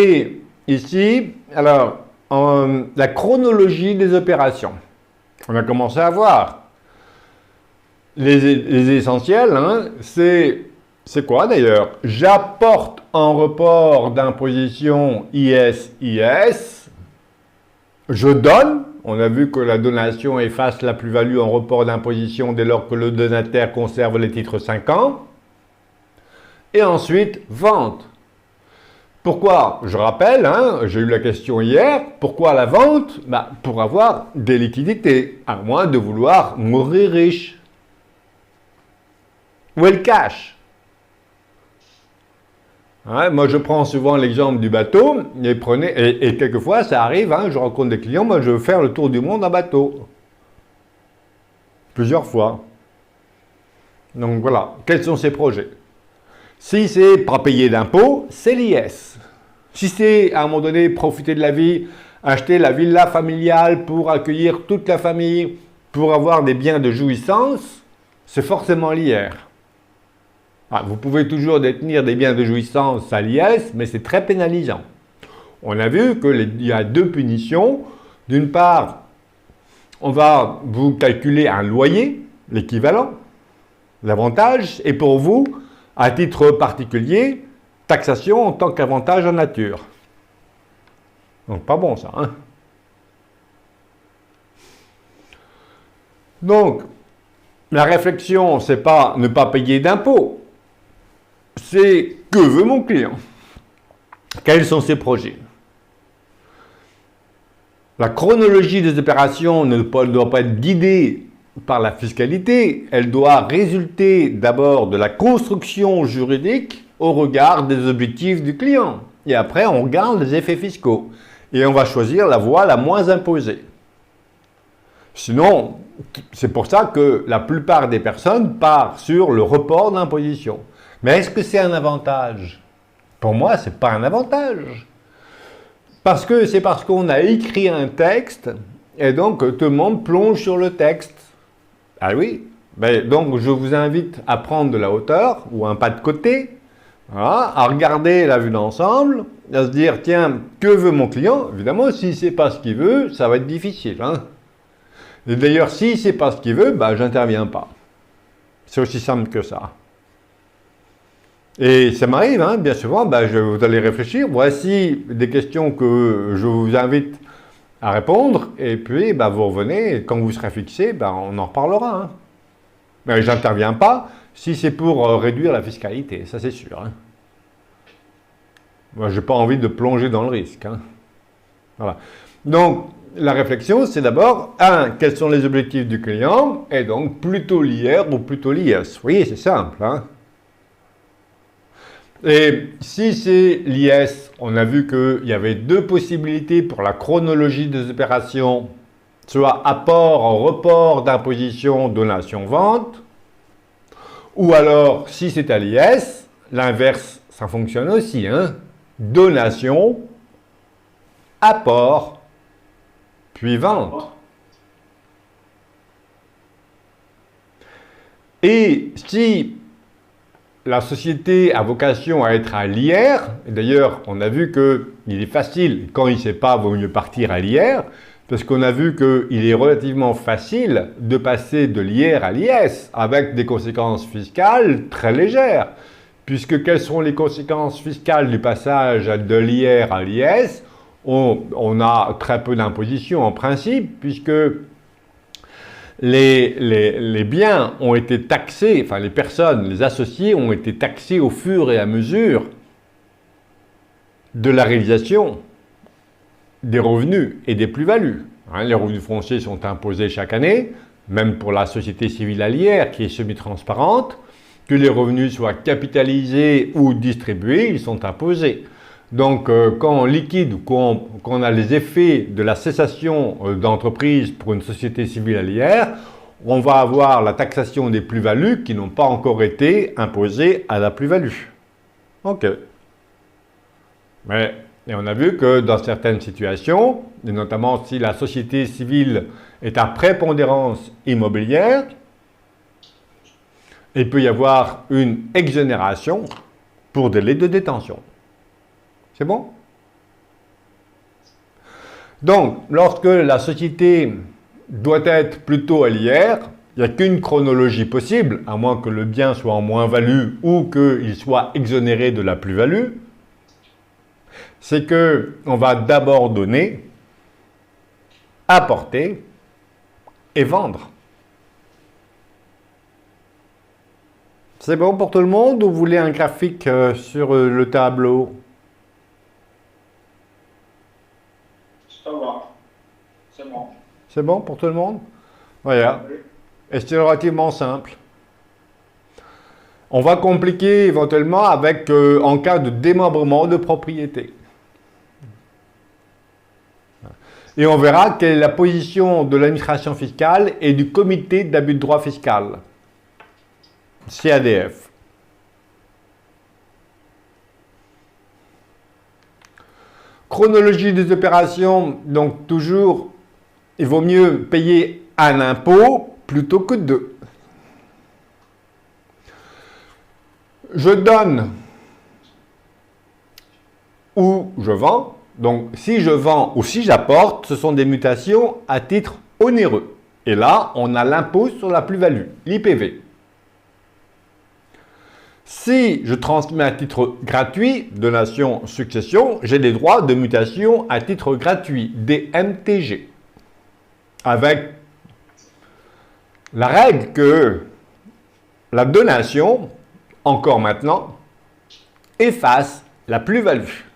Et ici, alors, la chronologie des opérations. On a commencé à voir les essentiels, hein, c'est quoi d'ailleurs? J'apporte en report d'imposition IS. Je donne. On a vu que la donation efface la plus-value en report d'imposition dès lors que le donataire conserve les titres 5 ans. Et ensuite, vente. Pourquoi? Je rappelle, hein, j'ai eu la question hier, pourquoi la vente? Pour avoir des liquidités, à moins de vouloir mourir riche. Où est le cash? Ouais, moi, je prends souvent l'exemple du bateau, et quelquefois, ça arrive, hein, je rencontre des clients, moi, je veux faire le tour du monde en bateau. Plusieurs fois. Donc voilà, quels sont ces projets? Si c'est pas payer d'impôts, c'est l'IS. Si c'est, à un moment donné, profiter de la vie, acheter la villa familiale pour accueillir toute la famille, pour avoir des biens de jouissance, c'est forcément l'IR. Vous pouvez toujours détenir des biens de jouissance à l'IS, mais c'est très pénalisant. On a vu qu'il y a deux punitions. D'une part, on va vous calculer un loyer, l'équivalent, l'avantage, et pour vous, à titre particulier, taxation en tant qu'avantage en nature. Donc pas bon ça, hein? Donc, la réflexion, c'est pas ne pas payer d'impôts. C'est que veut mon client? Quels sont ses projets? La chronologie des opérations ne doit pas être guidée par la fiscalité, elle doit résulter d'abord de la construction juridique au regard des objectifs du client. Et après, on regarde les effets fiscaux. Et on va choisir la voie la moins imposée. Sinon, c'est pour ça que la plupart des personnes partent sur le report d'imposition. Mais est-ce que c'est un avantage? Pour moi, ce n'est pas un avantage. Parce que c'est parce qu'on a écrit un texte et donc tout le monde plonge sur le texte. Ah oui, donc je vous invite à prendre de la hauteur ou un pas de côté, voilà, à regarder la vue d'ensemble, à se dire tiens, que veut mon client? Évidemment, s'il ne sait pas ce qu'il veut, ça va être difficile. Hein. Et d'ailleurs, s'il ne sait pas ce qu'il veut, j'interviens pas. C'est aussi simple que ça. Et ça m'arrive, hein, bien souvent, vous allez réfléchir, voici des questions que je vous invite à répondre, et puis vous revenez, et quand vous serez fixé, on en reparlera. Hein. Mais j'interviens pas si c'est pour réduire la fiscalité, ça c'est sûr. Hein. Moi, je n'ai pas envie de plonger dans le risque. Hein. Voilà. Donc, la réflexion, c'est d'abord, quels sont les objectifs du client, et donc plutôt l'IR ou plutôt l'IS. Vous voyez, c'est simple. Hein. Et si c'est l'IS, on a vu qu'il y avait deux possibilités pour la chronologie des opérations, soit apport en report d'imposition, donation, vente, ou alors, si c'est à l'IS, l'inverse, ça fonctionne aussi, hein, donation, apport, puis vente. Et si la société a vocation à être à l'IR, et d'ailleurs on a vu qu'il est facile, quand il ne sait pas, il vaut mieux partir à l'IR, parce qu'on a vu qu'il est relativement facile de passer de l'IR à l'IS, avec des conséquences fiscales très légères. Puisque quelles sont les conséquences fiscales du passage de l'IR à l'IS? On a très peu d'imposition en principe, puisque les biens ont été taxés, enfin les personnes, les associés ont été taxés au fur et à mesure de la réalisation des revenus et des plus-values. Hein, les revenus fonciers sont imposés chaque année, même pour la société civile à l'IR qui est semi-transparente, que les revenus soient capitalisés ou distribués, ils sont imposés. Donc, quand on liquide ou quand on a les effets de la cessation d'entreprise pour une société civile à l'IR, on va avoir la taxation des plus-values qui n'ont pas encore été imposées à la plus-value. Ok. Et on a vu que dans certaines situations, et notamment si la société civile est à prépondérance immobilière, il peut y avoir une exonération pour délai de détention. C'est bon? Donc, lorsque la société doit être plutôt à l'IR, il n'y a qu'une chronologie possible, à moins que le bien soit en moins-value ou qu'il soit exonéré de la plus-value, c'est qu'on va d'abord donner, apporter et vendre. C'est bon pour tout le monde ou vous voulez un graphique sur le tableau? Ça va. C'est bon. C'est bon pour tout le monde? Voilà. Oui. Et c'est relativement simple. On va compliquer éventuellement avec en cas de démembrement de propriété. Et on verra quelle est la position de l'administration fiscale et du comité d'abus de droit fiscal, CADF. Chronologie des opérations, donc toujours, il vaut mieux payer un impôt plutôt que deux. Je donne ou je vends. Donc, si je vends ou si j'apporte, ce sont des mutations à titre onéreux. Et là, on a l'impôt sur la plus-value, l'IPV. Si je transmets à titre gratuit, donation, succession, j'ai des droits de mutation à titre gratuit, DMTG. Avec la règle que la donation, encore maintenant, efface la plus-value.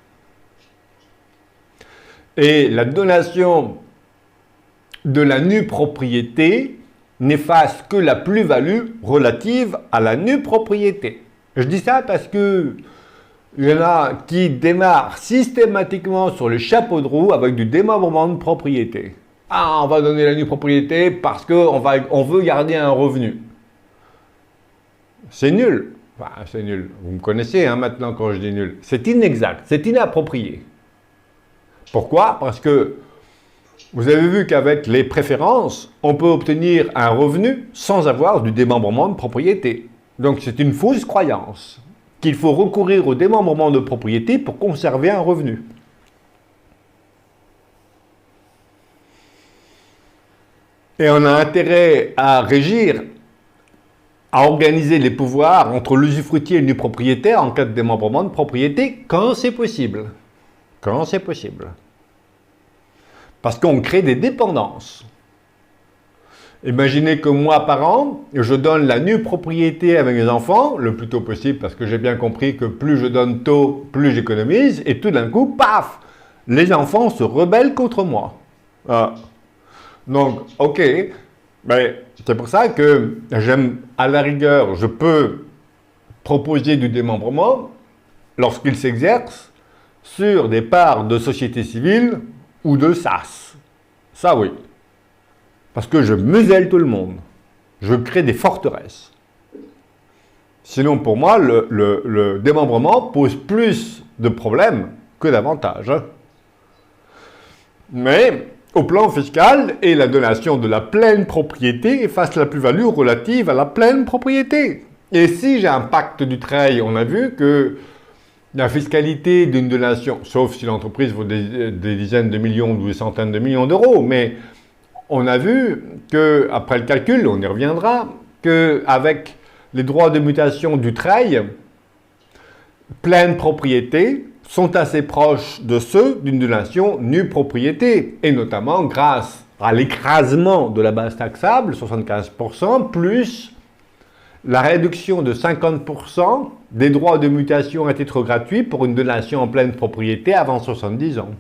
Et la donation de la nue propriété n'efface que la plus-value relative à la nue propriété. Je dis ça parce que il y en a qui démarrent systématiquement sur le chapeau de roue avec du démembrement de propriété. Ah, on va donner la nue propriété parce qu'on veut garder un revenu. C'est nul. Enfin, c'est nul. Vous me connaissez maintenant quand je dis nul. C'est inexact, c'est inapproprié. Pourquoi? Parce que vous avez vu qu'avec les préférences, on peut obtenir un revenu sans avoir du démembrement de propriété. Donc c'est une fausse croyance qu'il faut recourir au démembrement de propriété pour conserver un revenu. Et on a intérêt à régir, à organiser les pouvoirs entre l'usufruitier et le nu propriétaire en cas de démembrement de propriété quand c'est possible. Quand c'est possible. Parce qu'on crée des dépendances. Imaginez que moi, parent, je donne la nue propriété à mes enfants, le plus tôt possible, parce que j'ai bien compris que plus je donne tôt, plus j'économise, et tout d'un coup, paf, les enfants se rebellent contre moi. Donc, ok, mais c'est pour ça que j'aime, à la rigueur, je peux proposer du démembrement lorsqu'il s'exerce sur des parts de société civile ou de SAS. Ça, oui. Parce que je muselle tout le monde. Je crée des forteresses. Sinon, pour moi, le démembrement pose plus de problèmes que d'avantages. Mais, au plan fiscal, et la donation de la pleine propriété efface la plus-value relative à la pleine propriété. Et si j'ai un pacte du trail, on a vu que la fiscalité d'une donation, sauf si l'entreprise vaut des dizaines de millions ou des centaines de millions d'euros, mais on a vu qu'après le calcul, on y reviendra, qu'avec les droits de mutation du trail, pleine propriété sont assez proches de ceux d'une donation nue propriété, et notamment grâce à l'écrasement de la base taxable, 75%, plus la réduction de 50% des droits de mutation à titre gratuit pour une donation en pleine propriété avant 70 ans.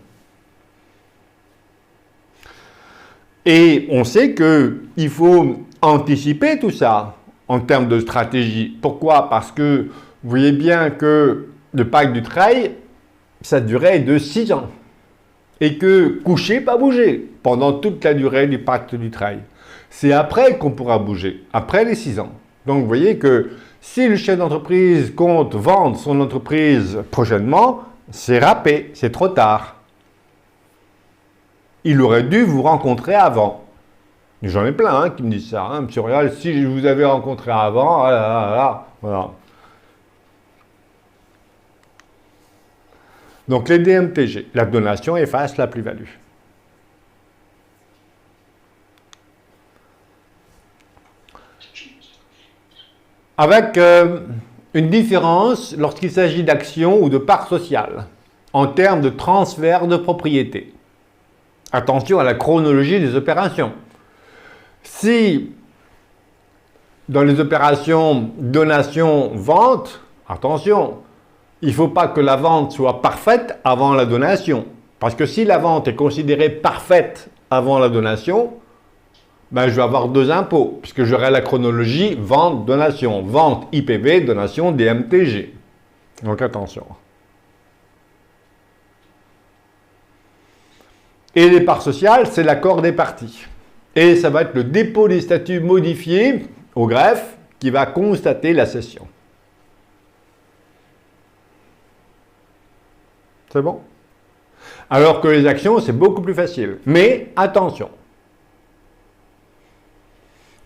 Et on sait qu'il faut anticiper tout ça en termes de stratégie. Pourquoi? Parce que vous voyez bien que le pacte du trail, sa durée est de 6 ans. Et que coucher, pas bouger, pendant toute la durée du pacte du trail. C'est après qu'on pourra bouger, après les 6 ans. Donc vous voyez que si le chef d'entreprise compte vendre son entreprise prochainement, c'est râpé, c'est trop tard. Il aurait dû vous rencontrer avant. J'en ai plein qui me disent ça. Monsieur Royal, si je vous avais rencontré avant, voilà. Donc les DMTG, la donation efface la plus-value. avec une différence lorsqu'il s'agit d'actions ou de parts sociales, en termes de transfert de propriété. Attention à la chronologie des opérations. Si dans les opérations donation-vente, attention, il ne faut pas que la vente soit parfaite avant la donation. Parce que si la vente est considérée parfaite avant la donation, ben je vais avoir deux impôts, puisque j'aurai la chronologie vente-donation. Vente IPV, donation DMTG. Donc attention. Et les parts sociales, c'est l'accord des parties. Et ça va être le dépôt des statuts modifiés au greffe qui va constater la cession. C'est bon? Alors que les actions, c'est beaucoup plus facile. Mais attention.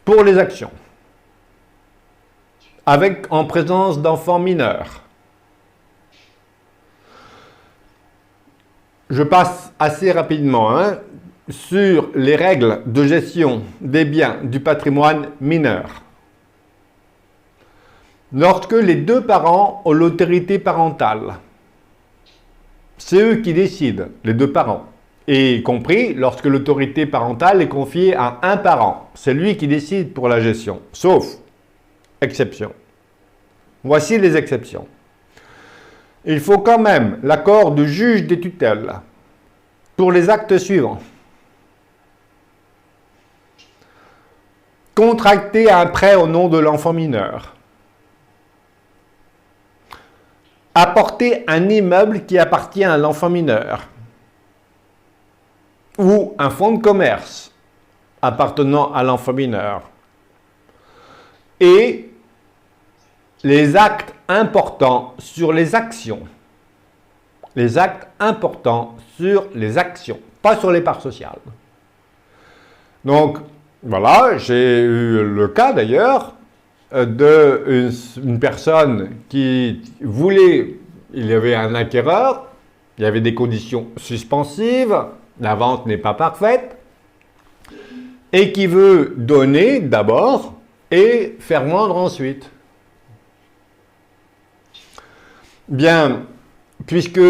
Pour les actions, en présence d'enfants mineurs, je passe assez rapidement sur les règles de gestion des biens du patrimoine mineur. Lorsque les deux parents ont l'autorité parentale, c'est eux qui décident, les deux parents. Et y compris lorsque l'autorité parentale est confiée à un parent. C'est lui qui décide pour la gestion, sauf exception. Voici les exceptions. Il faut quand même l'accord du juge des tutelles pour les actes suivants. Contracter un prêt au nom de l'enfant mineur. Apporter un immeuble qui appartient à l'enfant mineur. Ou un fonds de commerce appartenant à l'enfant mineur. Et les actes importants sur les actions. Les actes importants sur les actions, pas sur les parts sociales. Donc, voilà, j'ai eu le cas d'ailleurs d'une personne qui voulait, il y avait un acquéreur, il y avait des conditions suspensives, la vente n'est pas parfaite, et qui veut donner d'abord et faire vendre ensuite. Bien, puisque,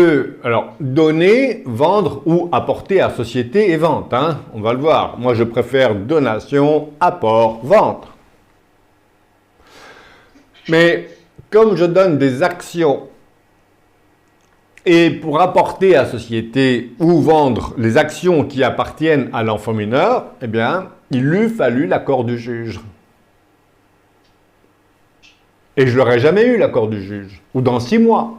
alors, donner, vendre ou apporter à société et vente, on va le voir. Moi, je préfère donation, apport, vente. Mais comme je donne des actions et pour apporter à société ou vendre les actions qui appartiennent à l'enfant mineur, eh bien, il eût fallu l'accord du juge. Et je n'aurais jamais eu l'accord du juge, ou dans 6 mois.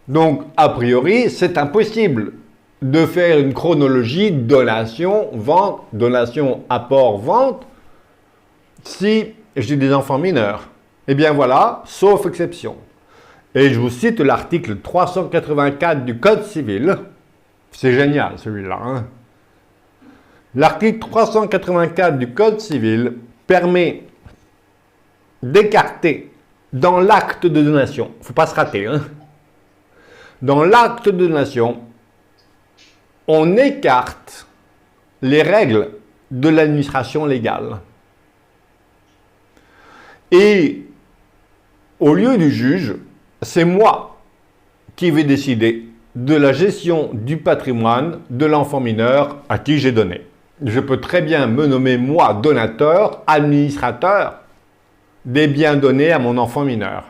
Donc, a priori, c'est impossible de faire une chronologie donation, vente, donation, apport, vente, si j'ai des enfants mineurs. Eh bien voilà, sauf exception. Et je vous cite l'article 384 du Code civil. C'est génial celui-là. L'article 384 du Code civil permet d'écarter dans l'acte de donation, il ne faut pas se rater, dans l'acte de donation, on écarte les règles de l'administration légale. Et au lieu du juge, c'est moi qui vais décider de la gestion du patrimoine de l'enfant mineur à qui j'ai donné. Je peux très bien me nommer moi donateur, administrateur des biens donnés à mon enfant mineur.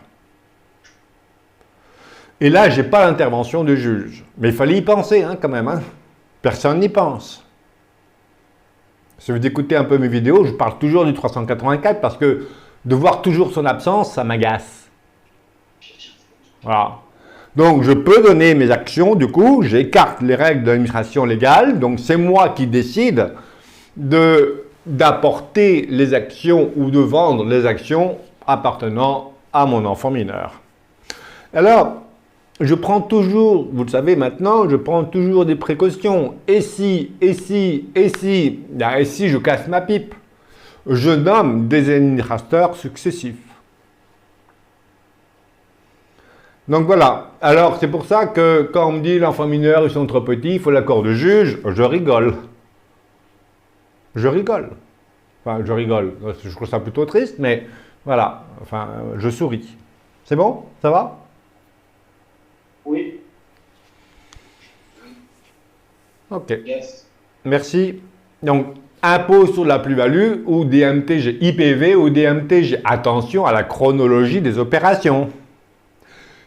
Et là, je n'ai pas l'intervention du juge. Mais il fallait y penser quand même. Personne n'y pense. Si vous écoutez un peu mes vidéos, je parle toujours du 384 parce que de voir toujours son absence, ça m'agace. Voilà. Donc, je peux donner mes actions, du coup, j'écarte les règles de l'administration légale. Donc, c'est moi qui décide d'apporter les actions ou de vendre les actions appartenant à mon enfant mineur. Alors, je prends toujours, vous le savez maintenant, je prends toujours des précautions. Et si je casse ma pipe, je nomme des administrateurs successifs. Donc voilà. Alors, c'est pour ça que quand on me dit l'enfant mineur, ils sont trop petits, il faut l'accord du juge, je rigole. Je rigole. Enfin, je rigole. Je trouve ça plutôt triste, mais Voilà, enfin, je souris. C'est bon? Ça va? Oui. Ok. Yes. Merci. Donc, impôt sur la plus-value ou DMTG, IPV ou DMTG. Attention à la chronologie des opérations.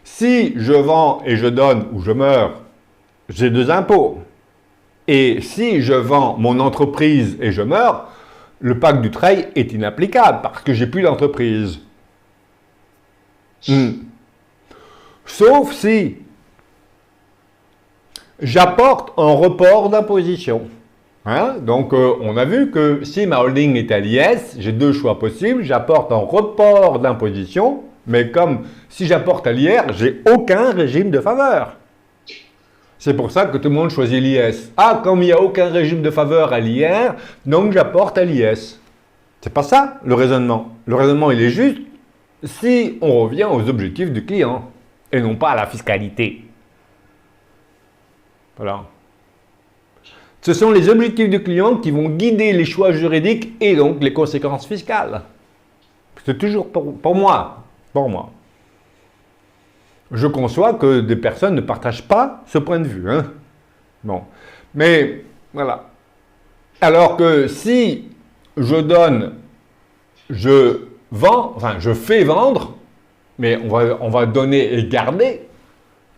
Si je vends et je donne ou je meurs, j'ai deux impôts. Et si je vends mon entreprise et je meurs, le pacte du Dutreil est inapplicable parce que j'ai plus d'entreprise. Sauf si j'apporte un report d'imposition. Hein? Donc, on a vu que si ma holding est à l'IS, j'ai deux choix possibles. J'apporte un report d'imposition, mais comme si j'apporte à l'IR, j'ai aucun régime de faveur. C'est pour ça que tout le monde choisit l'IS. Ah, comme il n'y a aucun régime de faveur à l'IR, donc j'apporte à l'IS. C'est pas ça le raisonnement. Le raisonnement, il est juste si on revient aux objectifs du client et non pas à la fiscalité. Voilà. Ce sont les objectifs du client qui vont guider les choix juridiques et donc les conséquences fiscales. C'est toujours pour moi. Pour moi. Je conçois que des personnes ne partagent pas ce point de vue. Hein. Bon. Mais, voilà. Alors que si je donne, je vends, enfin je fais vendre, mais on va donner et garder,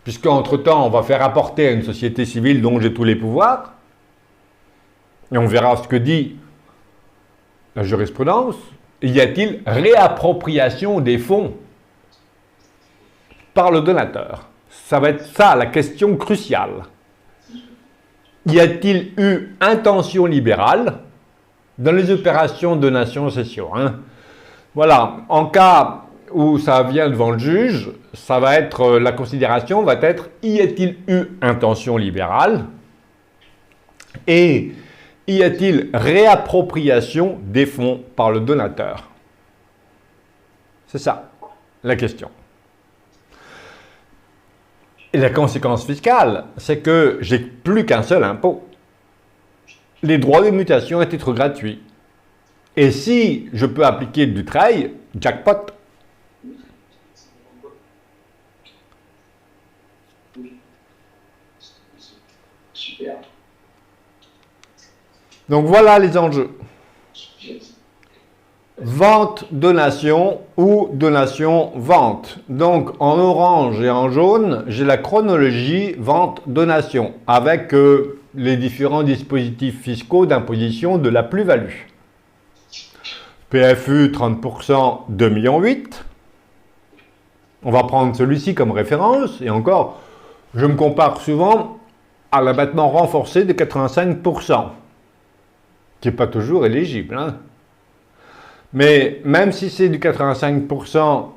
puisqu'entre-temps, on va faire apporter à une société civile dont j'ai tous les pouvoirs, et on verra ce que dit la jurisprudence. Y a-t-il réappropriation des fonds par le donateur? Ça va être ça la question cruciale. Y a-t-il eu intention libérale dans les opérations de donation-cession? Voilà, en cas où ça vient devant le juge, ça va être, la considération va être, y a-t-il eu intention libérale? Et y a-t-il réappropriation des fonds par le donateur? C'est ça, la question. Et la conséquence fiscale, c'est que j'ai plus qu'un seul impôt. Les droits de mutation à titre gratuit. Et si je peux appliquer du Dutreil, jackpot. Super. Donc voilà les enjeux. Vente, donation ou donation, vente. Donc en orange et en jaune, j'ai la chronologie vente, donation avec les différents dispositifs fiscaux d'imposition de la plus-value. PFU 30%, 2,8 millions. On va prendre celui-ci comme référence et encore, je me compare souvent à l'abattement renforcé de 85%, qui n'est pas toujours éligible. Mais même si c'est du 85%,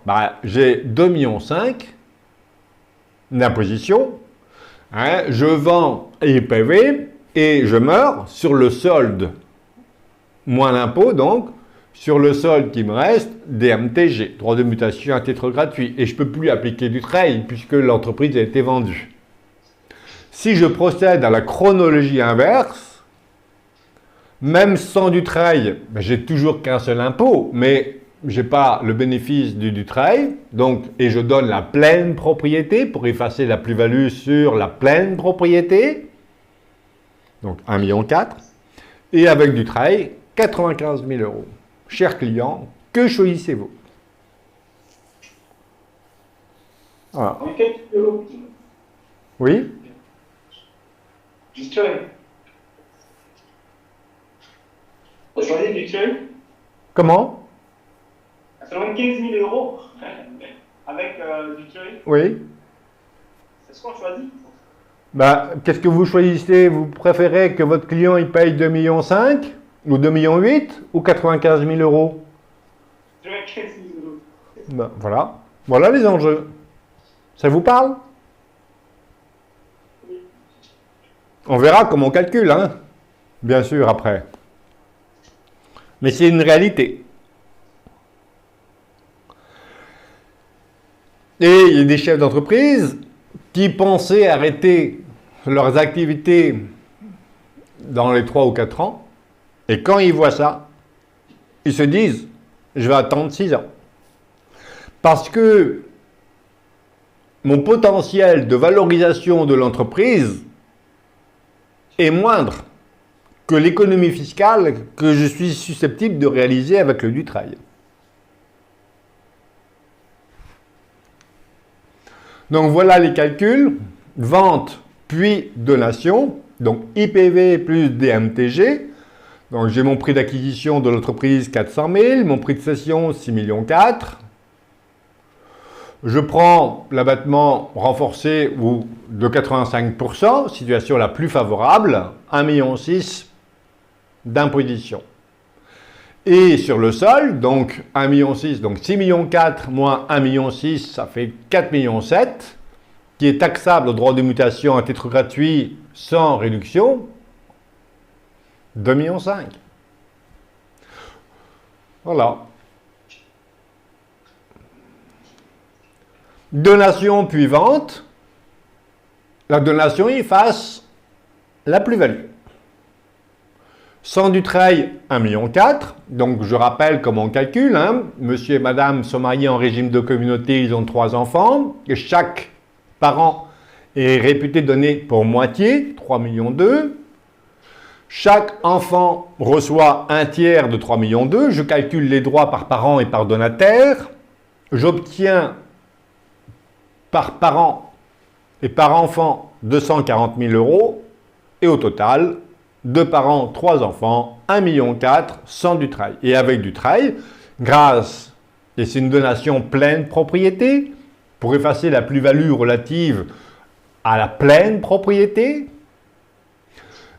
j'ai 2,5 millions d'imposition. Je vends IPV et je meurs sur le solde, moins l'impôt donc, sur le solde qui me reste, DMTG, droit de mutation à titre gratuit. Et je ne peux plus appliquer du Dutreil puisque l'entreprise a été vendue. Si je procède à la chronologie inverse, même sans du Dutreil, j'ai toujours qu'un seul impôt, mais je n'ai pas le bénéfice du Dutreil, donc, et je donne la pleine propriété pour effacer la plus-value sur la pleine propriété, donc 1,4 million, et avec du Dutreil, 95 000 euros. Chers clients, que choisissez-vous? Voilà. Oui? Dutreil. On choisit Dutreil. Comment? 95 000 euros avec Dutreil. Oui. C'est ce qu'on choisit. Qu'est-ce que vous choisissez? Vous préférez que votre client il paye 2,5 millions ou 2,8 millions ou 95 000 euros? 95 000 euros. Voilà. Voilà les enjeux. Ça vous parle? On verra comment on calcule, bien sûr, après. Mais c'est une réalité. Et il y a des chefs d'entreprise qui pensaient arrêter leurs activités dans les 3 ou 4 ans. Et quand ils voient ça, ils se disent, je vais attendre 6 ans. Parce que mon potentiel de valorisation de l'entreprise est moindre que l'économie fiscale que je suis susceptible de réaliser avec le Dutreil. Donc voilà les calculs, vente puis donation, donc IPV plus DMTG. Donc j'ai mon prix d'acquisition de l'entreprise 400 000, mon prix de cession 6,4 millions. Je prends l'abattement renforcé ou de 85%, situation la plus favorable, 1,6 million d'imposition. Et sur le sol, donc 1,6 million, donc 6,4 millions moins 1,6 million, ça fait 4,7 millions, qui est taxable au droit de mutation à titre gratuit sans réduction, 2,5 millions. Voilà. Donation puis vente. La donation efface la plus-value. Sans Dutreil, 1,4 million. Donc, je rappelle comment on calcule. Monsieur et madame sont mariés en régime de communauté, ils ont 3 enfants. Et chaque parent est réputé donner pour moitié, 3,2 millions. Chaque enfant reçoit un tiers de 3,2 millions. Je calcule les droits par parent et par donataire. J'obtiens par parent et par enfant 240 000 euros. Et au total, 2 parents, 3 enfants, 1,4 million sans Dutreil. Et avec Dutreil, grâce, et c'est une donation pleine propriété, pour effacer la plus-value relative à la pleine propriété,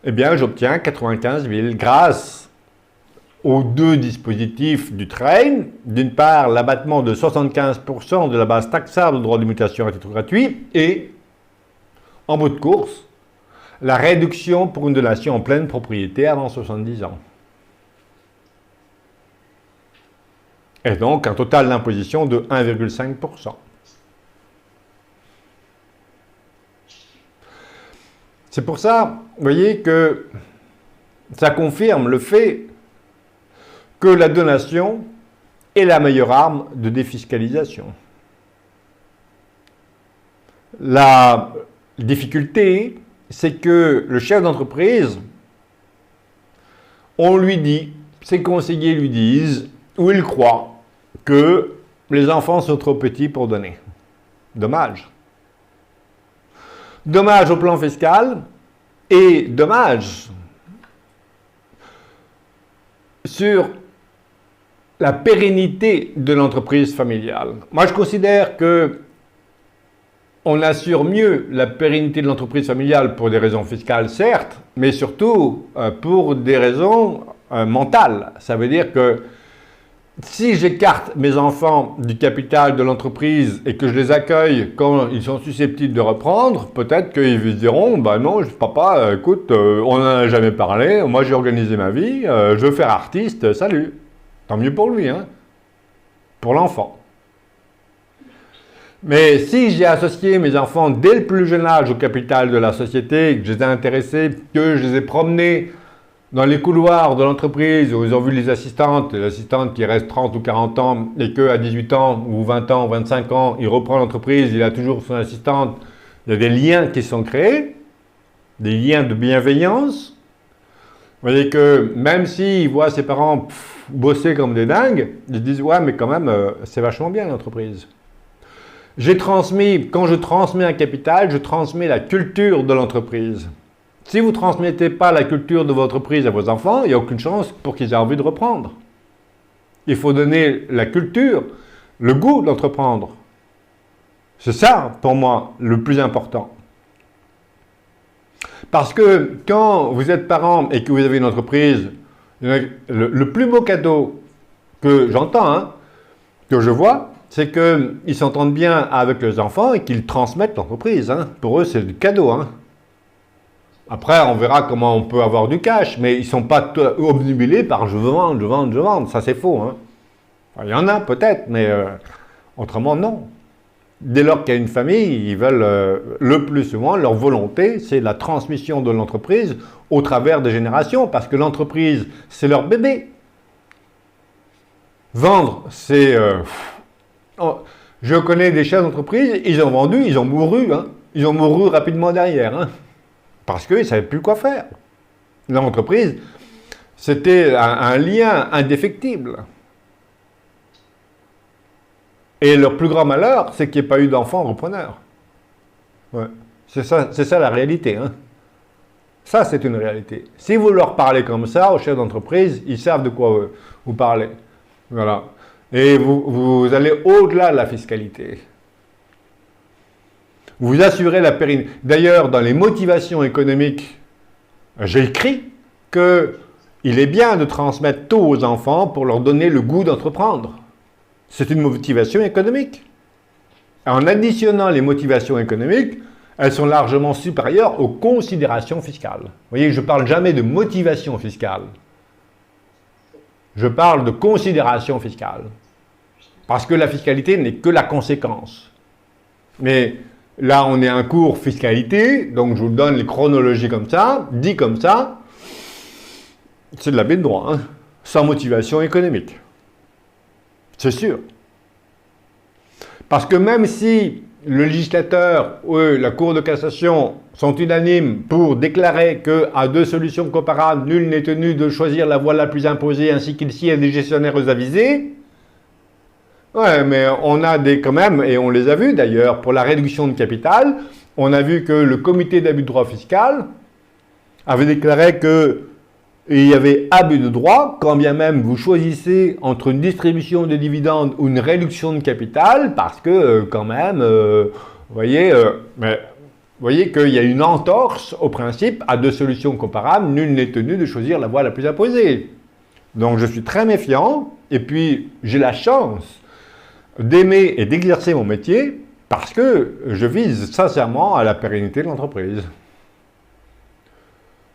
eh bien j'obtiens 95 000 grâce aux 2 dispositifs Dutreil. D'une part, l'abattement de 75% de la base taxable de droit de mutation à titre gratuit et, en bout de course, la réduction pour une donation en pleine propriété avant 70 ans. Et donc un total d'imposition de 1,5%. C'est pour ça, vous voyez, que ça confirme le fait que la donation est la meilleure arme de défiscalisation. La difficulté, c'est que le chef d'entreprise, on lui dit, ses conseillers lui disent, ou il croit, que les enfants sont trop petits pour donner. Dommage. Dommage au plan fiscal et dommage sur la pérennité de l'entreprise familiale. Moi, je considère que on assure mieux la pérennité de l'entreprise familiale pour des raisons fiscales, certes, mais surtout pour des raisons mentales. Ça veut dire que si j'écarte mes enfants du capital de l'entreprise et que je les accueille quand ils sont susceptibles de reprendre, peut-être qu'ils se diront, bah non, papa, écoute, on n'en a jamais parlé, moi j'ai organisé ma vie, je veux faire artiste, salut. Tant mieux pour lui, hein, pour l'enfant. Mais si j'ai associé mes enfants dès le plus jeune âge au capital de la société, que je les ai intéressés, que je les ai promenés dans les couloirs de l'entreprise où ils ont vu les assistantes qui restent 30 ou 40 ans et qu'à 18 ans ou 20 ans ou 25 ans, il reprend l'entreprise, il a toujours son assistante, il y a des liens qui sont créés, des liens de bienveillance. Vous voyez que même s'ils voient ses parents bosser comme des dingues, ils disent « ouais, mais quand même, c'est vachement bien l'entreprise ». J'ai transmis, quand je transmets un capital, je transmets la culture de l'entreprise. Si vous ne transmettez pas la culture de votre entreprise à vos enfants, il n'y a aucune chance pour qu'ils aient envie de reprendre. Il faut donner la culture, le goût d'entreprendre. C'est ça, pour moi, le plus important. Parce que quand vous êtes parent et que vous avez une entreprise, le plus beau cadeau que j'entends, que je vois, c'est qu'ils s'entendent bien avec les enfants et qu'ils transmettent l'entreprise. Pour eux, c'est du cadeau. Après, on verra comment on peut avoir du cash, mais ils ne sont pas obnubilés par je veux vendre, je vends, je vends. Ça, c'est faux. Enfin, il y en a peut-être, mais autrement, non. Dès lors qu'il y a une famille, ils veulent le plus souvent, leur volonté, c'est la transmission de l'entreprise au travers des générations, parce que l'entreprise, c'est leur bébé. Vendre, c'est Je connais des chefs d'entreprise, ils ont vendu, ils ont mouru. Hein. Ils ont mouru rapidement derrière. Hein, parce qu'ils ne savaient plus quoi faire. L'entreprise, c'était un lien indéfectible. Et leur plus grand malheur, c'est qu'il n'y ait pas eu d'enfants repreneurs. Ouais. C'est ça la réalité. Hein. Ça, c'est une réalité. Si vous leur parlez comme ça aux chefs d'entreprise, ils savent de quoi vous parlez. Voilà. Et vous allez au-delà de la fiscalité. Vous assurez la pérennité. D'ailleurs, dans les motivations économiques, j'ai écrit qu'il est bien de transmettre tôt aux enfants pour leur donner le goût d'entreprendre. C'est une motivation économique. En additionnant les motivations économiques, elles sont largement supérieures aux considérations fiscales. Vous voyez, je ne parle jamais de motivation fiscale. Je parle de considération fiscale. Parce que la fiscalité n'est que la conséquence. Mais là, on est un cours fiscalité, donc je vous donne les chronologies comme ça, dit comme ça. C'est de l'abus de droit, hein, sans motivation économique. C'est sûr. Parce que même si le législateur ou la Cour de cassation sont unanimes pour déclarer qu'à deux solutions comparables, nul n'est tenu de choisir la voie la plus imposée ainsi qu'il s'y a des gestionnaires avisés, ouais, mais on a quand même, et on les a vus d'ailleurs, pour la réduction de capital, on a vu que le comité d'abus de droit fiscal avait déclaré qu'il y avait abus de droit, quand bien même vous choisissez entre une distribution de dividendes ou une réduction de capital, parce que quand même, vous voyez qu'il y a une entorse au principe à deux solutions comparables, nul n'est tenu de choisir la voie la plus imposée. Donc je suis très méfiant, et puis j'ai la chance d'aimer et d'exercer mon métier parce que je vise sincèrement à la pérennité de l'entreprise.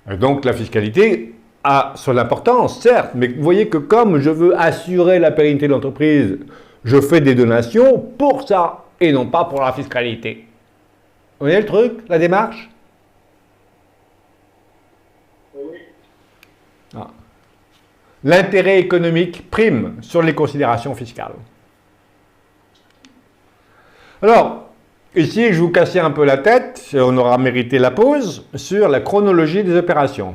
Et donc la fiscalité a son importance, certes, mais vous voyez que comme je veux assurer la pérennité de l'entreprise, je fais des donations pour ça et non pas pour la fiscalité. Vous voyez le truc, la démarche? Oui. Ah. L'intérêt économique prime sur les considérations fiscales. Alors, ici, je vous cassais un peu la tête, et on aura mérité la pause, sur la chronologie des opérations.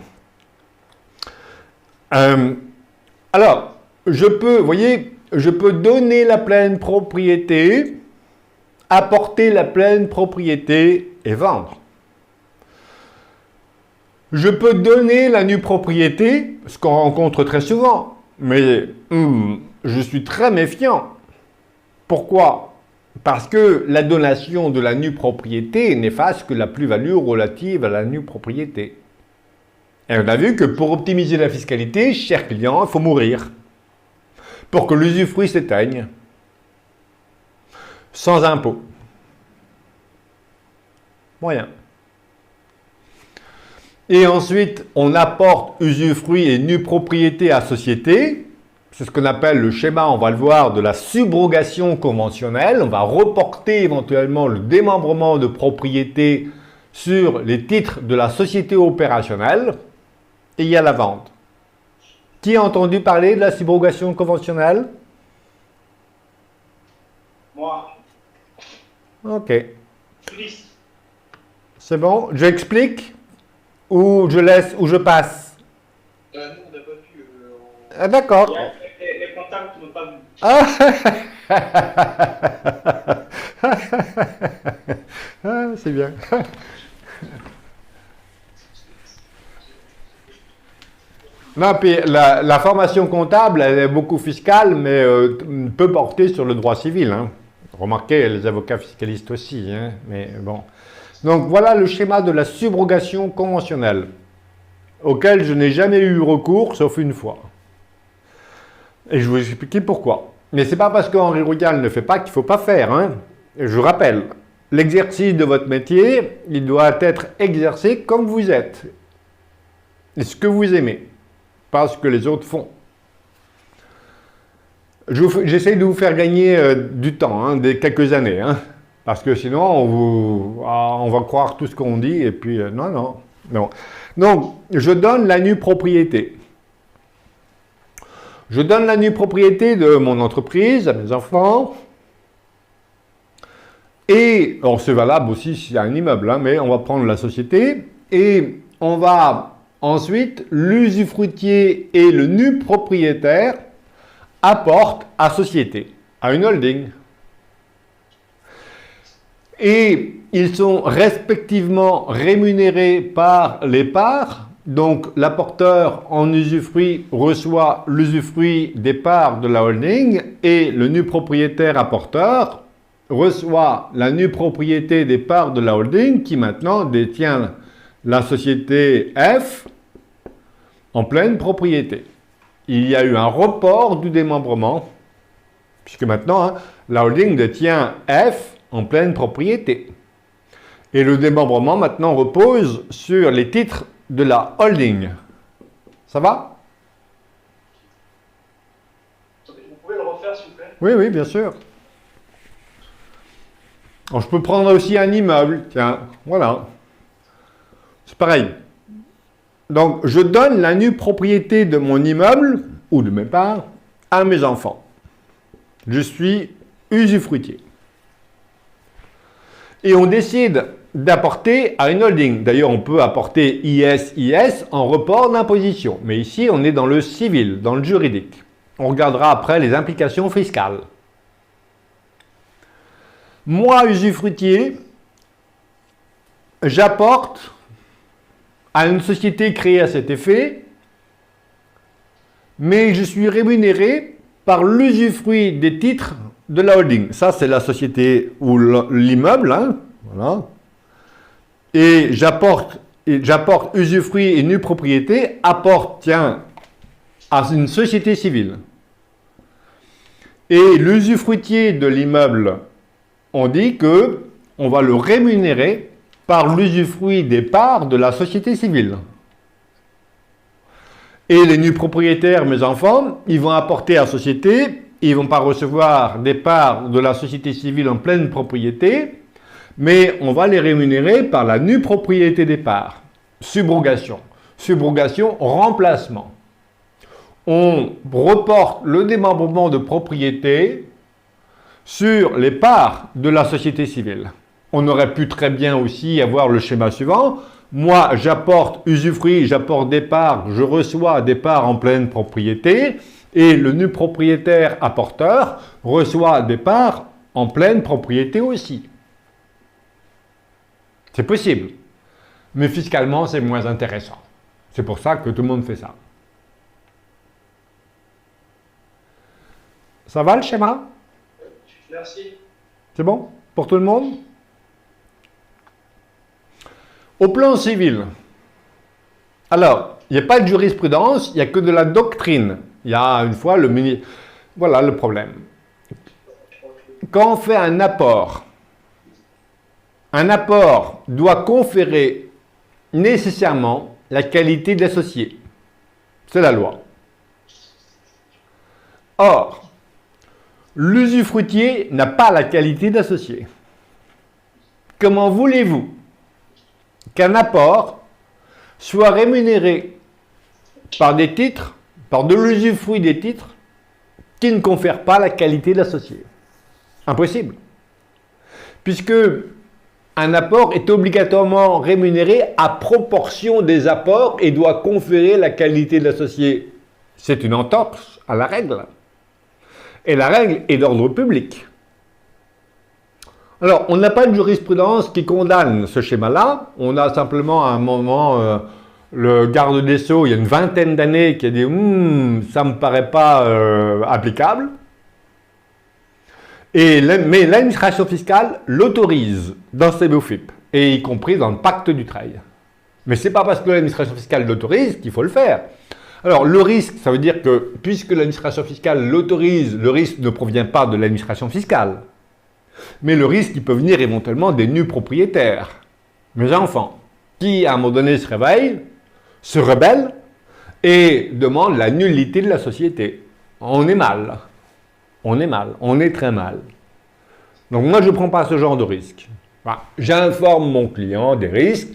Alors, vous voyez, je peux donner la pleine propriété, apporter la pleine propriété et vendre. Je peux donner la nue propriété, ce qu'on rencontre très souvent, mais je suis très méfiant. Pourquoi? Parce que la donation de la nue propriété n'efface que la plus-value relative à la nue propriété. Et on a vu que pour optimiser la fiscalité, chers clients, il faut mourir. Pour que l'usufruit s'éteigne. Sans impôt. Moyen. Et ensuite, on apporte usufruit et nue propriété à société. C'est ce qu'on appelle le schéma, on va le voir, de la subrogation conventionnelle. On va reporter éventuellement le démembrement de propriété sur les titres de la société opérationnelle. Et il y a la vente. Qui a entendu parler de la subrogation conventionnelle? Moi. Ok. Please. C'est bon? J'explique ou je laisse ou je passe? Nous, on n'a pas pu. Ah, d'accord. Les contacts n'ont pas vu. Ah, c'est bien. Non, puis la formation comptable, elle est beaucoup fiscale, mais peut porter sur le droit civil. Hein. Remarquez, les avocats fiscalistes aussi. Hein, mais bon. Donc voilà le schéma de la subrogation conventionnelle, auquel je n'ai jamais eu recours, sauf une fois. Et je vais vous expliquer pourquoi. Mais ce n'est pas parce qu'Henri Rougal ne fait pas qu'il ne faut pas faire. Hein. Je rappelle, l'exercice de votre métier, il doit être exercé comme vous êtes. Et ce que vous aimez. Pas ce que les autres font. J'essaie de vous faire gagner du temps, hein, quelques années, hein, parce que sinon on va croire tout ce qu'on dit et puis non. Donc, je donne la nue propriété. Je donne la nue propriété de mon entreprise à mes enfants Et, alors c'est valable aussi s'il y a un immeuble, hein, mais on va prendre la société et on va ensuite, l'usufruitier et le nu propriétaire apportent à société, à une holding. Et ils sont respectivement rémunérés par les parts. Donc l'apporteur en usufruit reçoit l'usufruit des parts de la holding et le nu propriétaire apporteur reçoit la nue propriété des parts de la holding qui maintenant détient la société F en pleine propriété. Il y a eu un report du démembrement puisque maintenant hein, la holding détient F en pleine propriété. Et le démembrement maintenant repose sur les titres de la holding. Ça va? Vous pouvez le refaire, s'il vous plaît? Oui, oui, bien sûr. Alors, je peux prendre aussi un immeuble. Tiens, voilà. C'est pareil. Donc, je donne la nue propriété de mon immeuble, ou de mes parts, à mes enfants. Je suis usufruitier. Et on décide d'apporter à une holding. D'ailleurs, on peut apporter IS en report d'imposition. Mais ici, on est dans le civil, dans le juridique. On regardera après les implications fiscales. Moi, usufruitier, j'apporte à une société créée à cet effet, mais je suis rémunéré par l'usufruit des titres de la holding. Ça, c'est la société ou l'immeuble. Hein, voilà. Et j'apporte usufruit et nue propriété appartient à une société civile. Et l'usufruitier de l'immeuble, on dit que on va le rémunérer par l'usufruit des parts de la société civile. Et les nus propriétaires, mes enfants, ils vont apporter à la société, ils ne vont pas recevoir des parts de la société civile en pleine propriété, mais on va les rémunérer par la nue propriété des parts. Subrogation. Subrogation, remplacement. On reporte le démembrement de propriété sur les parts de la société civile. On aurait pu très bien aussi avoir le schéma suivant. Moi, j'apporte usufruit, j'apporte des parts, je reçois des parts en pleine propriété et le nu propriétaire apporteur reçoit des parts en pleine propriété aussi. C'est possible, mais fiscalement, c'est moins intéressant. C'est pour ça que tout le monde fait ça. Ça va le schéma? Merci. C'est bon pour tout le monde? Au plan civil, alors, il n'y a pas de jurisprudence, il n'y a que de la doctrine. Il y a une fois le ministre. Voilà le problème. Quand on fait un apport doit conférer nécessairement la qualité d'associé. C'est la loi. Or, l'usufruitier n'a pas la qualité d'associé. Comment voulez-vous qu'un apport soit rémunéré par des titres, par de l'usufruit des titres, qui ne confèrent pas la qualité d'associé? Impossible. Puisque un apport est obligatoirement rémunéré à proportion des apports et doit conférer la qualité d'associé. C'est une entorse à la règle. Et la règle est d'ordre public. Alors, on n'a pas de jurisprudence qui condamne ce schéma-là. On a simplement à un moment le garde des Sceaux, il y a une vingtaine d'années, qui a dit « ça ne me paraît pas applicable ». Mais l'administration fiscale l'autorise dans ses BOFIP, et y compris dans le pacte du travail. Mais ce n'est pas parce que l'administration fiscale l'autorise qu'il faut le faire. Alors, le risque, ça veut dire que, puisque l'administration fiscale l'autorise, le risque ne provient pas de l'administration fiscale. Mais le risque, il peut venir éventuellement des nus propriétaires. Mes enfants, qui à un moment donné se réveillent, se rebellent et demandent la nullité de la société. On est mal. On est mal. On est très mal. Donc moi, je ne prends pas ce genre de risque. Voilà. J'informe mon client des risques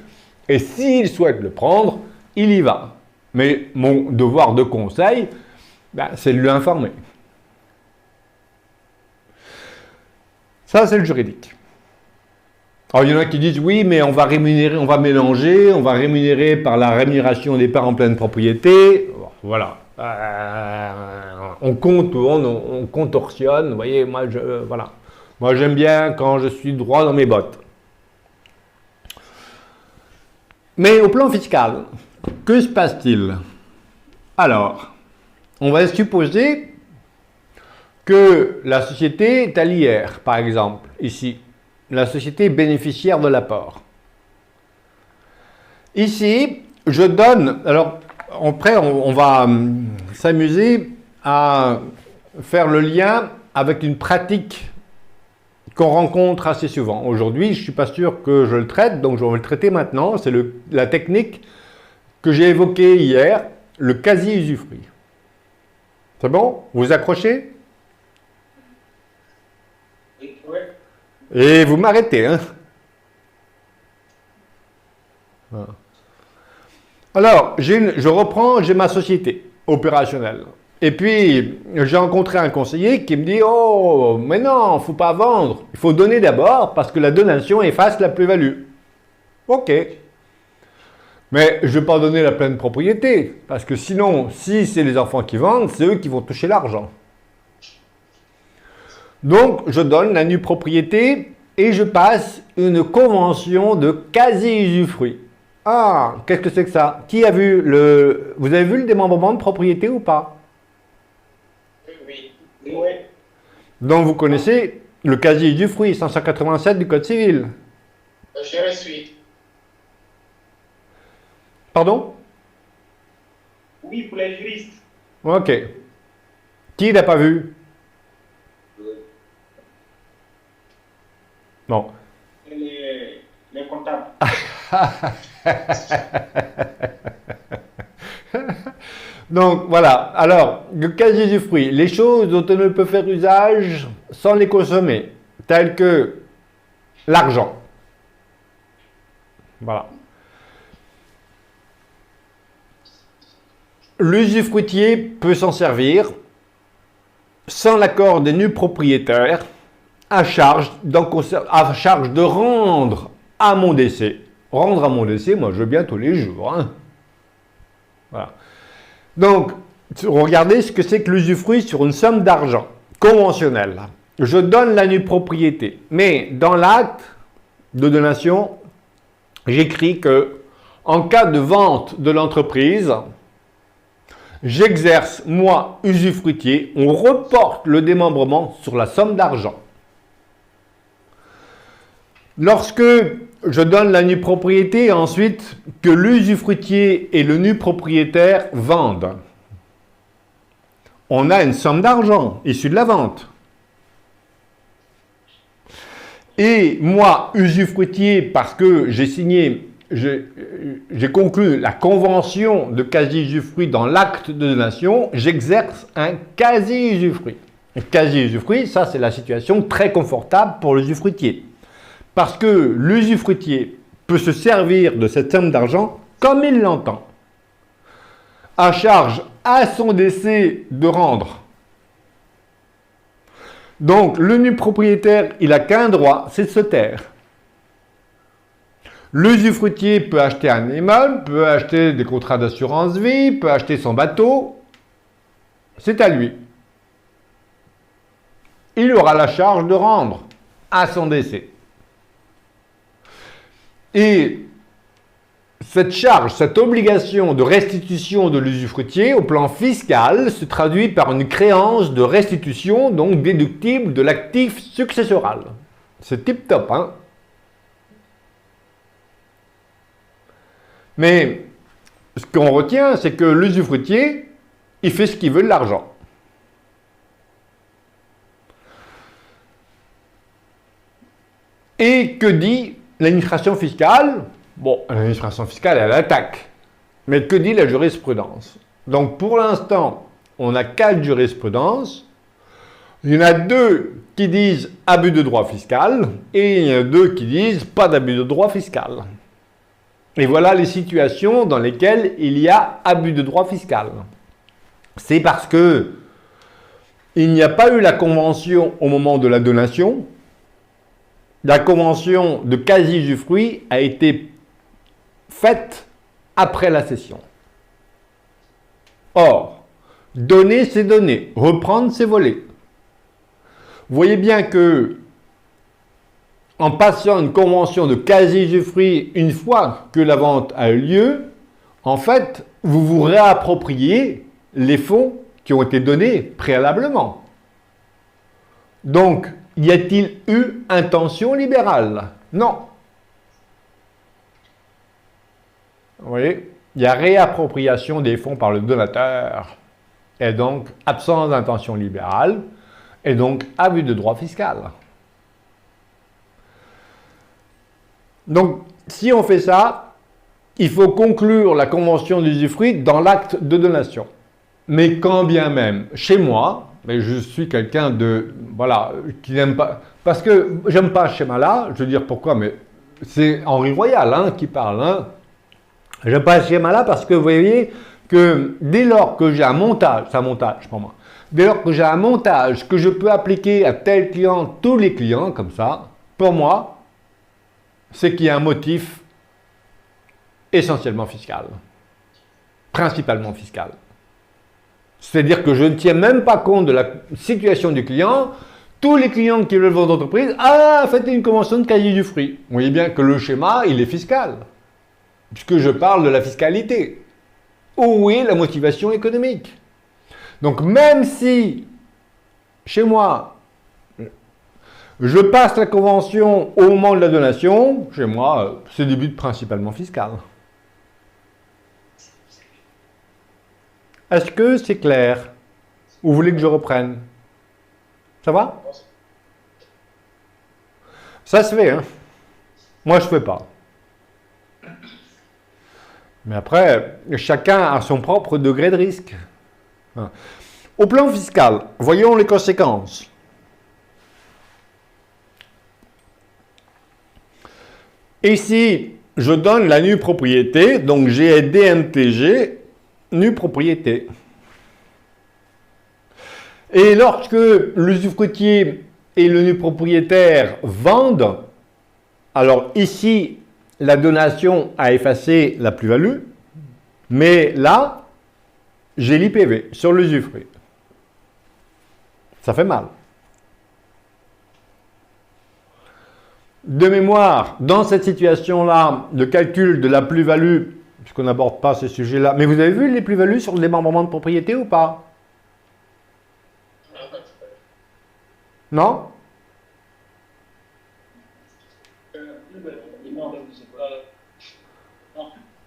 et s'il souhaite le prendre, il y va. Mais mon devoir de conseil, c'est de lui informer. Ça, c'est le juridique. Alors, il y en a qui disent oui, mais on va rémunérer, on va mélanger, on va rémunérer par la rémunération des parts en pleine propriété. Voilà. On compte, on contorsionne. Vous voyez, voilà. Moi, j'aime bien quand je suis droit dans mes bottes. Mais au plan fiscal, que se passe-t-il? Alors, on va supposer que la société est à l'IR, par exemple, ici. La société bénéficiaire de l'apport. Ici, je donne, alors après on va s'amuser à faire le lien avec une pratique qu'on rencontre assez souvent. Aujourd'hui, je ne suis pas sûr que je le traite, donc je vais le traiter maintenant. C'est la technique que j'ai évoquée hier, le quasi-usufruit. C'est bon? Vous accrochez? Oui. Et vous m'arrêtez, hein? Voilà. Alors, je reprends, j'ai ma société opérationnelle. Et puis, j'ai rencontré un conseiller qui me dit « Oh, mais non, il ne faut pas vendre. Il faut donner d'abord parce que la donation efface la plus-value. » Ok. Mais je ne vais pas donner la pleine propriété parce que sinon, si c'est les enfants qui vendent, c'est eux qui vont toucher l'argent. Donc, je donne la nue propriété et je passe une convention de quasi-usufruit. Ah, qu'est-ce que c'est que ça? Qui a vu le... Vous avez vu le démembrement de propriété ou pas? Oui. Donc, vous connaissez le quasi-usufruit, 587 du Code civil. Je suis. Pardon? Oui, pour les juristes. Ok. Qui l'a pas vu? Non. Les comptables. Donc voilà, alors le quasi-usufruit, les choses dont on ne peut faire usage sans les consommer, telles que l'argent. Voilà. L'usufruitier peut s'en servir sans l'accord des nus propriétaires à charge de rendre à mon décès. Rendre à mon décès, moi je veux bien tous les jours. Hein. Voilà. Donc, regardez ce que c'est que l'usufruit sur une somme d'argent conventionnelle. Je donne la nue propriété, mais dans l'acte de donation, j'écris que en cas de vente de l'entreprise, j'exerce, moi, usufruitier, on reporte le démembrement sur la somme d'argent. Lorsque je donne la nue propriété, ensuite que l'usufruitier et le nu propriétaire vendent, on a une somme d'argent issue de la vente. Et moi, usufruitier, parce que j'ai signé, j'ai conclu la convention de quasi-usufruit dans l'acte de donation, j'exerce un quasi-usufruit. Un quasi-usufruit, ça c'est la situation très confortable pour l'usufruitier. Parce que l'usufruitier peut se servir de cette somme d'argent comme il l'entend. À charge à son décès de rendre. Donc, le nu propriétaire, il n'a qu'un droit, c'est de se taire. L'usufruitier peut acheter un immeuble, peut acheter des contrats d'assurance vie, peut acheter son bateau. C'est à lui. Il aura la charge de rendre à son décès. Et cette charge, cette obligation de restitution de l'usufruitier au plan fiscal se traduit par une créance de restitution, donc déductible de l'actif successoral. C'est tip top, hein? Mais ce qu'on retient, c'est que l'usufruitier, il fait ce qu'il veut de l'argent. Et que dit l'administration fiscale? Bon, l'administration fiscale, elle attaque. Mais que dit la jurisprudence? Donc, pour l'instant, on a 4 jurisprudences. Il y en a 2 qui disent abus de droit fiscal et il y en a 2 qui disent pas d'abus de droit fiscal. Et voilà les situations dans lesquelles il y a abus de droit fiscal. C'est parce que il n'y a pas eu la convention au moment de la donation. la convention de quasi-usufruit a été faite après la cession. Or, donner c'est donner, reprendre c'est voler. Vous voyez bien que en passant une convention de quasi-usufruit une fois que la vente a eu lieu, en fait, vous vous réappropriez les fonds qui ont été donnés préalablement. Donc, y a-t-il eu intention libérale? Non. Vous voyez, il y a réappropriation des fonds par le donateur, et donc absence d'intention libérale, et donc abus de droit fiscal. Donc, si on fait ça, il faut conclure la convention d'usufruit dans l'acte de donation. Mais quand bien même, chez moi, mais je suis quelqu'un de, voilà, qui n'aime pas, parce que j'aime pas ce schéma-là, je veux dire pourquoi, mais c'est Henri Royal hein, qui parle. Hein. J'aime pas ce schéma-là parce que vous voyez que dès lors que j'ai un montage, c'est un montage pour moi, dès lors que j'ai un montage que je peux appliquer à tel client, tous les clients, comme ça, pour moi, c'est qu'il y a un motif essentiellement fiscal, principalement fiscal. C'est-à-dire que je ne tiens même pas compte de la situation du client. Tous les clients qui veulent vendre d'entreprise, faites une convention de quasi-usufruit. Vous voyez bien que le schéma, il est fiscal, puisque je parle de la fiscalité. Où est la motivation économique? Donc même si, chez moi, je passe la convention au moment de la donation, chez moi, c'est des buts principalement fiscal. Est-ce que c'est clair? Ou vous voulez que je reprenne? Ça va? Ça se fait, hein? Moi, je ne fais pas. Mais après, chacun a son propre degré de risque. Au plan fiscal, voyons les conséquences. Ici, je donne la nue propriété, donc j'ai DMTG, nue propriété. Et lorsque l'usufruitier et le nu propriétaire vendent, alors ici, la donation a effacé la plus-value, mais là, j'ai l'IPV sur l'usufruit. Ça fait mal. De mémoire, dans cette situation-là, de calcul de la plus-value, puisqu'on n'aborde pas ces sujets-là, mais vous avez vu les plus-values sur le démembrement de propriété ou pas? Non?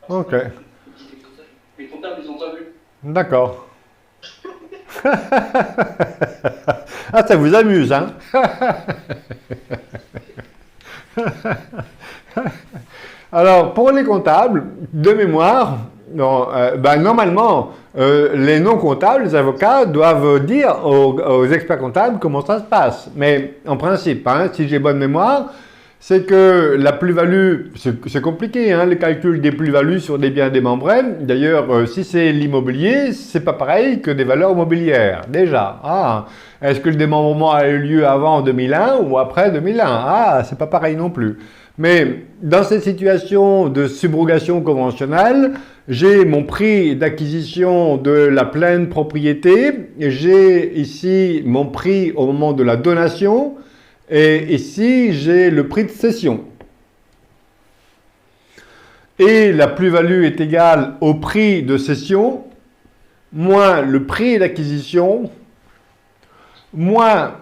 Ok. Les comptables, ils ont pas vu. D'accord. Ah, ça vous amuse, hein? Alors, pour les comptables, de mémoire, non, normalement, les non-comptables, les avocats, doivent dire aux experts comptables comment ça se passe. Mais en principe, hein, si j'ai bonne mémoire, c'est que la plus-value, c'est compliqué, hein, le calcul des plus-values sur des biens démembrés. D'ailleurs, si c'est l'immobilier, c'est pas pareil que des valeurs mobilières, déjà. Est-ce que le démembrement a eu lieu avant 2001 ou après 2001? C'est pas pareil non plus. Mais dans cette situation de subrogation conventionnelle, j'ai mon prix d'acquisition de la pleine propriété, j'ai ici mon prix au moment de la donation, et ici j'ai le prix de cession. Et la plus-value est égale au prix de cession, moins le prix d'acquisition, moins...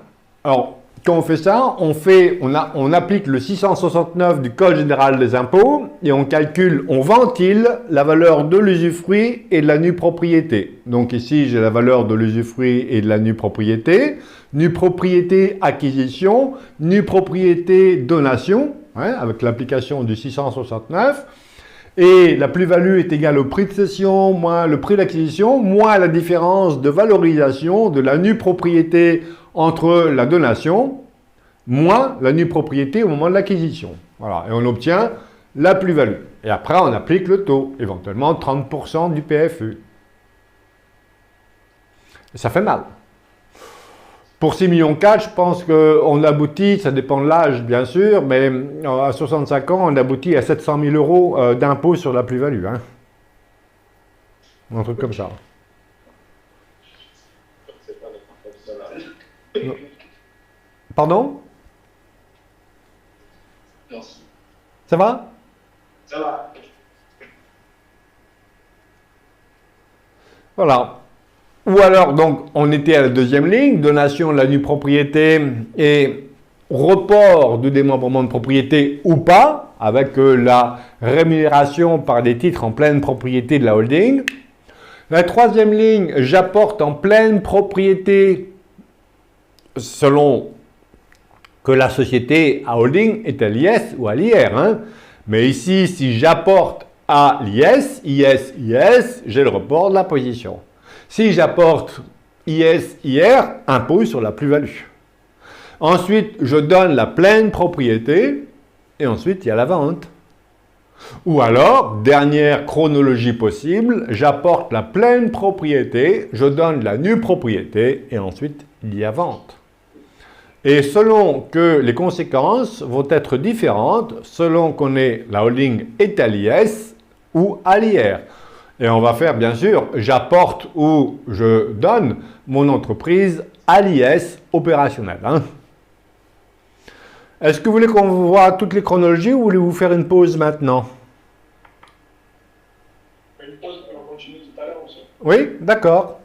Alors, quand on fait ça, on applique le 669 du Code général des impôts et on calcule, on ventile la valeur de l'usufruit et de la nue propriété. Donc ici, j'ai la valeur de l'usufruit et de la nue propriété. Nue propriété acquisition, nue propriété donation, avec l'application du 669. Et la plus-value est égale au prix de cession moins le prix d'acquisition moins la différence de valorisation de la nue propriété entre la donation moins la nue propriété au moment de l'acquisition. Voilà, et on obtient la plus-value. Et après, on applique le taux, éventuellement 30% du PFU. Et ça fait mal. Pour 6,4 millions, je pense qu'on aboutit, ça dépend de l'âge bien sûr, mais à 65 ans, on aboutit à 700 000 euros d'impôt sur la plus-value. Hein. Un truc comme ça. Pardon? Merci. Ça va? Ça va. Voilà. Ou alors, donc, on était à la deuxième ligne, donation de la nue propriété et report du démembrement de propriété ou pas, avec la rémunération par des titres en pleine propriété de la holding. La troisième ligne, j'apporte en pleine propriété selon que la société à holding est à l'IS ou à l'IR. Hein. Mais ici, si j'apporte à l'IS, IS, j'ai le report de la position. Si j'apporte IS, IR, impôt sur la plus-value. Ensuite, je donne la pleine propriété et ensuite, il y a la vente. Ou alors, dernière chronologie possible, j'apporte la pleine propriété, je donne la nue propriété et ensuite, il y a vente. Et selon que les conséquences vont être différentes, selon qu'on est la holding est à l'IS ou à l'IR. Et on va faire, bien sûr, j'apporte ou je donne mon entreprise à l'IS opérationnel. Hein. Est-ce que vous voulez qu'on voit toutes les chronologies ou voulez-vous faire une pause maintenant? Une pause, on continue tout à l'heure aussi. Oui, d'accord.